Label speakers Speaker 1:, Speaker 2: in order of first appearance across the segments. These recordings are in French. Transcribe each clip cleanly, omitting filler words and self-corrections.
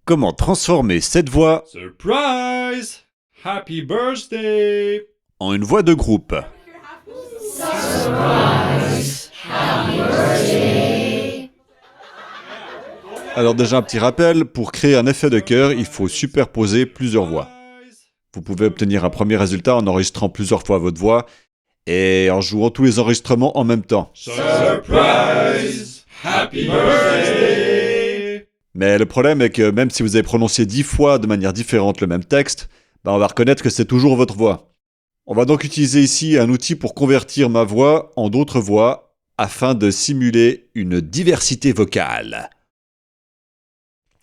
Speaker 1: Comment transformer cette voix
Speaker 2: Surprise! Happy birthday!
Speaker 1: en une voix de groupe? Alors déjà un petit rappel, pour créer un effet de chœur, il faut superposer plusieurs voix. Vous pouvez obtenir un premier résultat en enregistrant plusieurs fois votre voix et en jouant tous les enregistrements en même temps.
Speaker 2: Surprise! Happy birthday!
Speaker 1: Mais le problème est que même si vous avez prononcé 10 fois de manière différente le même texte, on va reconnaître que c'est toujours votre voix. On va donc utiliser ici un outil pour convertir ma voix en d'autres voix afin de simuler une diversité vocale.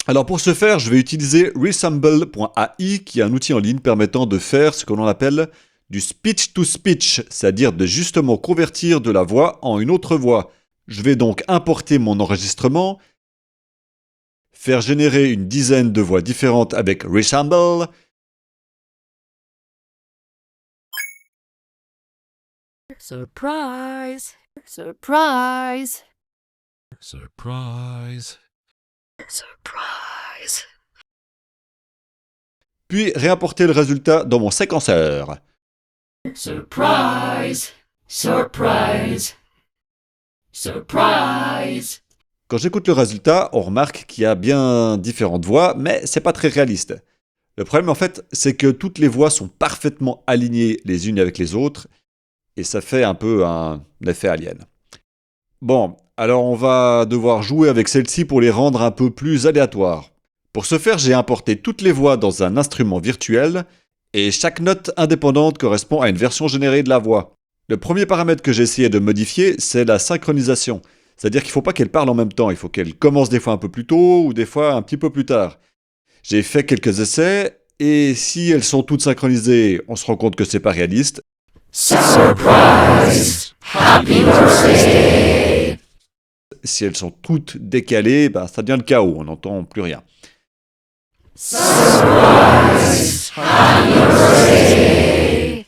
Speaker 1: Alors pour ce faire, je vais utiliser Resemble.ai qui est un outil en ligne permettant de faire ce que l'on appelle du speech-to-speech, c'est-à-dire de justement convertir de la voix en une autre voix. Je vais donc importer mon enregistrement, faire générer une dizaine de voix différentes avec Resemble,
Speaker 3: Surprise! Surprise!
Speaker 2: Surprise!
Speaker 3: Surprise!
Speaker 1: puis réimporter le résultat dans mon séquenceur.
Speaker 3: Surprise! Surprise! Surprise!
Speaker 1: Quand j'écoute le résultat, on remarque qu'il y a bien différentes voix, mais c'est pas très réaliste. Le problème en fait, c'est que toutes les voix sont parfaitement alignées les unes avec les autres, et ça fait un peu un effet alien. Bon, alors on va devoir jouer avec celles-ci pour les rendre un peu plus aléatoires. Pour ce faire, j'ai importé toutes les voix dans un instrument virtuel, et chaque note indépendante correspond à une version générée de la voix. Le premier paramètre que j'ai essayé de modifier, c'est la synchronisation. C'est-à-dire qu'il ne faut pas qu'elle parle en même temps, il faut qu'elle commence des fois un peu plus tôt ou des fois un petit peu plus tard. J'ai fait quelques essais, et si elles sont toutes synchronisées, on se rend compte que c'est pas réaliste.
Speaker 3: Surprise! Happy birthday!
Speaker 1: Si elles sont toutes décalées, ça devient le chaos, on n'entend plus rien.
Speaker 3: Surprise! Happy birthday!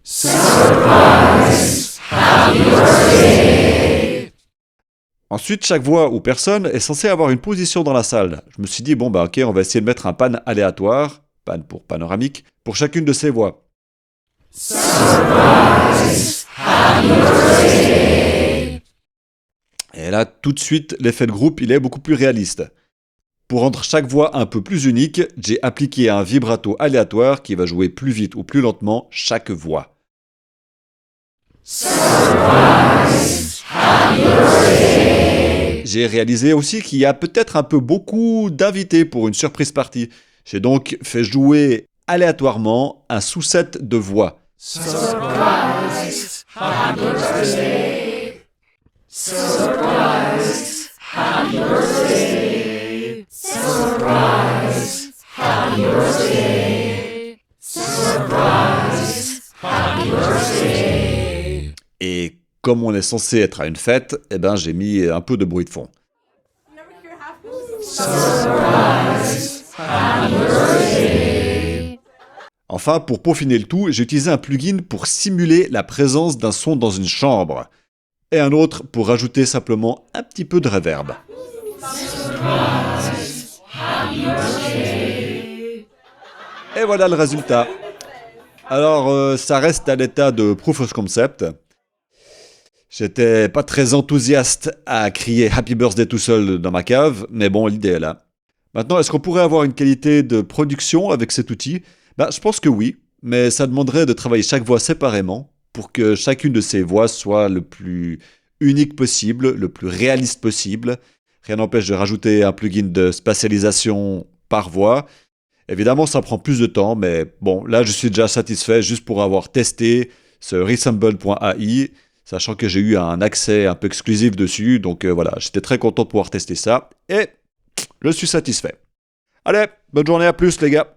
Speaker 3: Surprise! Happy birthday!
Speaker 1: Ensuite, chaque voix ou personne est censée avoir une position dans la salle. Je me suis dit, ok, on va essayer de mettre un pan aléatoire, pan pour panoramique, pour chacune de ces voix.
Speaker 3: Surprise! Happy birthday!
Speaker 1: Et là, tout de suite, l'effet de groupe, il est beaucoup plus réaliste. Pour rendre chaque voix un peu plus unique, j'ai appliqué un vibrato aléatoire qui va jouer plus vite ou plus lentement chaque voix.
Speaker 3: Surprise! Happy birthday!
Speaker 1: J'ai réalisé aussi qu'il y a peut-être un peu beaucoup d'invités pour une surprise party. J'ai donc fait jouer aléatoirement un sous-set de voix.
Speaker 3: Surprise! Happy birthday! Surprise! Happy birthday! Surprise! Happy birthday! Surprise! Happy birthday!
Speaker 1: Et comme on est censé être à une fête, j'ai mis un peu de bruit de fond.
Speaker 3: Surprise! Happy birthday!
Speaker 1: Enfin, pour peaufiner le tout, j'ai utilisé un plugin pour simuler la présence d'un son dans une chambre, et un autre pour rajouter simplement un petit peu de reverb.
Speaker 3: Surprise! Happy birthday!
Speaker 1: Et voilà le résultat. Alors, ça reste à l'état de proof of concept. J'étais pas très enthousiaste à crier Happy Birthday tout seul dans ma cave, mais bon, l'idée est là. Maintenant, est-ce qu'on pourrait avoir une qualité de production avec cet outil ? Je pense que oui, mais ça demanderait de travailler chaque voix séparément pour que chacune de ces voix soit le plus unique possible, le plus réaliste possible. Rien n'empêche de rajouter un plugin de spatialisation par voix. Évidemment, ça prend plus de temps, mais bon, là, je suis déjà satisfait juste pour avoir testé ce Resemble.ai, sachant que j'ai eu un accès un peu exclusif dessus, donc voilà, j'étais très content de pouvoir tester ça, et je suis satisfait. Allez, bonne journée, à plus les gars!